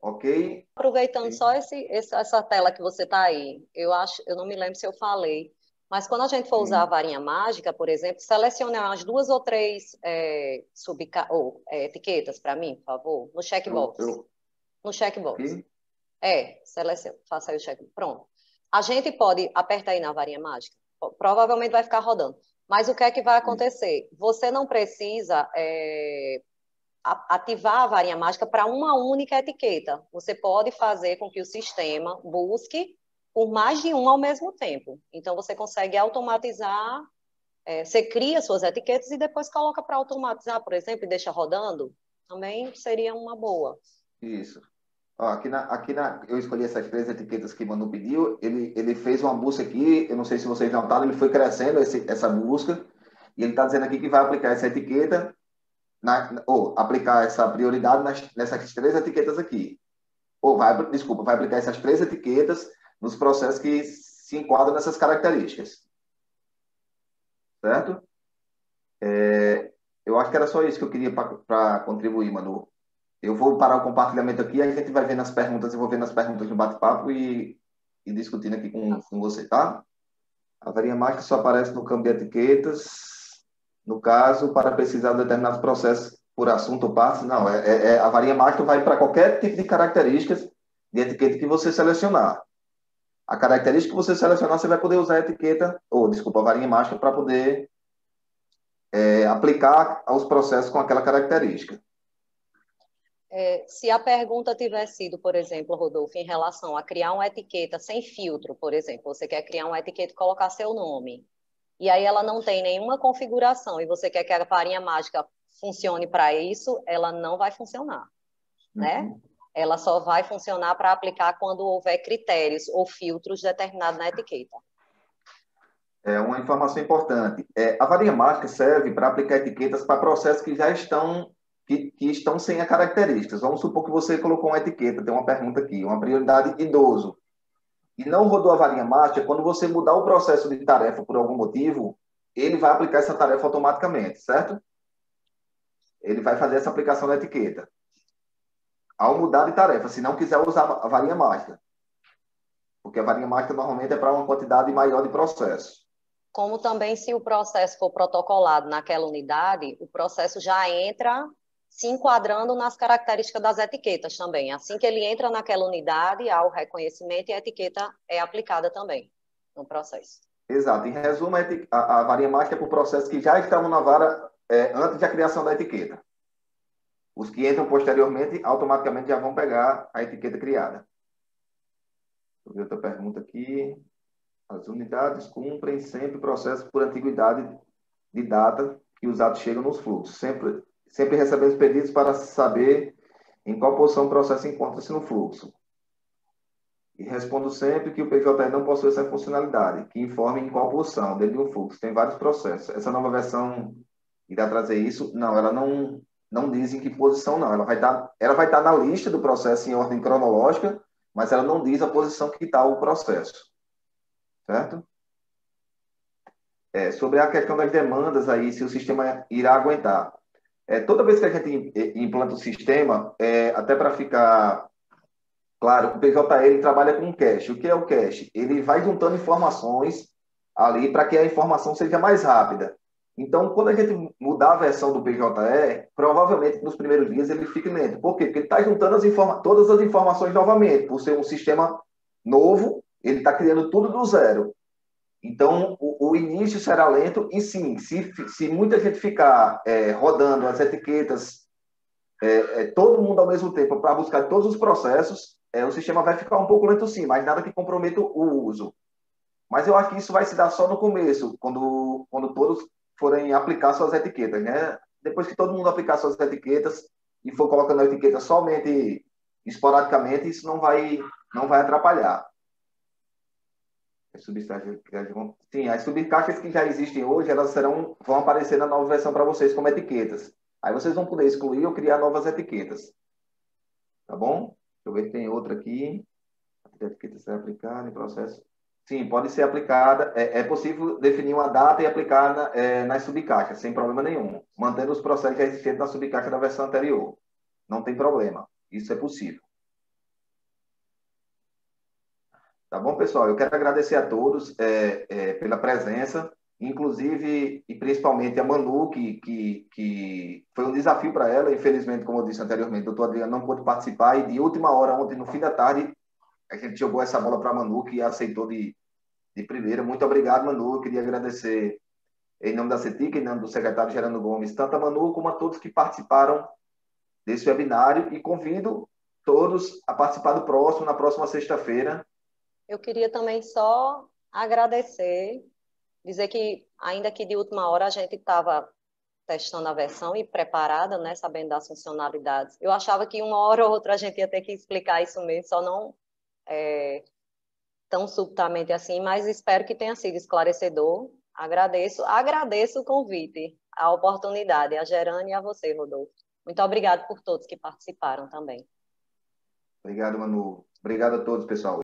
Ok? Aproveitando só essa tela que você está aí, eu não me lembro se eu falei, mas quando a gente for usar a varinha mágica, por exemplo, selecione umas 2 ou 3 etiquetas para mim, por favor, no checkbox. No checkbox. Okay. Faça aí o checkbox. Pronto. A gente pode apertar aí na varinha mágica, provavelmente vai ficar rodando. Mas o que é que vai acontecer? Você não precisa ativar a varinha mágica para uma única etiqueta. Você pode fazer com que o sistema busque por mais de um ao mesmo tempo. Então, você consegue automatizar, você cria suas etiquetas e depois coloca para automatizar, por exemplo, e deixa rodando. Também seria uma boa. Isso. Ó, eu escolhi essas 3 etiquetas que o Manu pediu. Ele fez uma busca aqui, eu não sei se vocês notaram, ele foi crescendo essa busca, e ele está dizendo aqui que vai aplicar essa etiqueta, ou aplicar essa prioridade nessas 3 etiquetas aqui. Ou vai aplicar essas 3 etiquetas nos processos que se enquadram nessas características. Certo? Eu acho que era só isso que eu queria para contribuir, Manu. Eu vou parar o compartilhamento aqui, a gente vai vendo as perguntas, eu vou vendo as perguntas no bate-papo e discutindo aqui com você, tá? A varinha mágica só aparece no campo de etiquetas, no caso, para pesquisar determinados processos por assunto ou parte. Não, a varinha mágica vai para qualquer tipo de características de etiqueta que você selecionar. A característica que você selecionar, você vai poder usar a etiqueta, a varinha mágica para poder aplicar aos processos com aquela característica. Se a pergunta tiver sido, por exemplo, Rodolfo, em relação a criar uma etiqueta sem filtro, por exemplo, você quer criar uma etiqueta e colocar seu nome, e aí ela não tem nenhuma configuração, e você quer que a varinha mágica funcione para isso, ela não vai funcionar, né? Ela só vai funcionar para aplicar quando houver critérios ou filtros determinados na etiqueta. Uma informação importante. A varinha mágica serve para aplicar etiquetas para processos que já estão sem as características. Vamos supor que você colocou uma etiqueta, tem uma pergunta aqui, uma prioridade idoso, e não rodou a varinha mágica. Quando você mudar o processo de tarefa por algum motivo, ele vai aplicar essa tarefa automaticamente, certo? Ele vai fazer essa aplicação da etiqueta. Ao mudar de tarefa, se não quiser usar a varinha mágica. Porque a varinha mágica normalmente é para uma quantidade maior de processos. Como também, se o processo for protocolado naquela unidade, o processo já entra se enquadrando nas características das etiquetas também. Assim que ele entra naquela unidade, há o reconhecimento e a etiqueta é aplicada também no processo. Exato. Em resumo, a varinha mágica é para o processo que já estavam na vara antes da criação da etiqueta. Os que entram posteriormente, automaticamente já vão pegar a etiqueta criada. Vou ver outra pergunta aqui. As unidades cumprem sempre o processo por antiguidade de data que os atos chegam nos fluxos. Sempre recebemos pedidos para saber em qual posição o processo encontra-se no fluxo. E respondo sempre que o PJE não possui essa funcionalidade, que informe em qual posição dentro de um fluxo. Tem vários processos. Essa nova versão irá trazer isso? Não, ela não diz em que posição, não. Ela vai estar na lista do processo em ordem cronológica, mas ela não diz a posição que está o processo. Certo? Sobre a questão das demandas aí, se o sistema irá aguentar. Toda vez que a gente implanta o sistema, até para ficar claro, o PJE ele trabalha com cache. O que é o cache? Ele vai juntando informações ali para que a informação seja mais rápida. Então, quando a gente mudar a versão do PJE, provavelmente nos primeiros dias ele fique lento. Por quê? Porque ele está juntando todas as informações novamente. Por ser um sistema novo, ele está criando tudo do zero. Então, o início será lento e sim, se muita gente ficar rodando as etiquetas, todo mundo ao mesmo tempo para buscar todos os processos, o sistema vai ficar um pouco lento sim, mas nada que comprometa o uso. Mas eu acho que isso vai se dar só no começo, quando todos forem aplicar suas etiquetas, né? Depois que todo mundo aplicar suas etiquetas e for colocando a etiqueta somente esporadicamente, isso não vai atrapalhar. Sim, as subcaixas que já existem hoje, elas vão aparecer na nova versão para vocês como etiquetas. Aí vocês vão poder excluir ou criar novas etiquetas. Tá bom? Deixa eu ver se tem outra aqui. A etiqueta ser aplicada em processo. Sim, pode ser aplicada. É possível definir uma data e aplicar nas subcaixas, sem problema nenhum. Mantendo os processos já existentes na subcaixa da versão anterior. Não tem problema. Isso é possível. Tá bom, pessoal? Eu quero agradecer a todos pela presença, inclusive e principalmente a Manu, que foi um desafio para ela. Infelizmente, como eu disse anteriormente, o doutor Adriano não pôde participar e de última hora, ontem, no fim da tarde, a gente jogou essa bola para a Manu, que aceitou de primeira. Muito obrigado, Manu. Eu queria agradecer em nome da CETIC, em nome do secretário Gerando Gomes, tanto a Manu como a todos que participaram desse webinário, e convido todos a participar do próximo, na próxima sexta-feira. Eu queria também só agradecer, dizer que, ainda que de última hora, a gente estava testando a versão e preparada, né, sabendo das funcionalidades. Eu achava que uma hora ou outra a gente ia ter que explicar isso mesmo, só não tão subitamente assim, mas espero que tenha sido esclarecedor. Agradeço o convite, a oportunidade, a Gerane e a você, Rodolfo. Muito obrigado por todos que participaram também. Obrigado, Manu. Obrigado a todos, pessoal.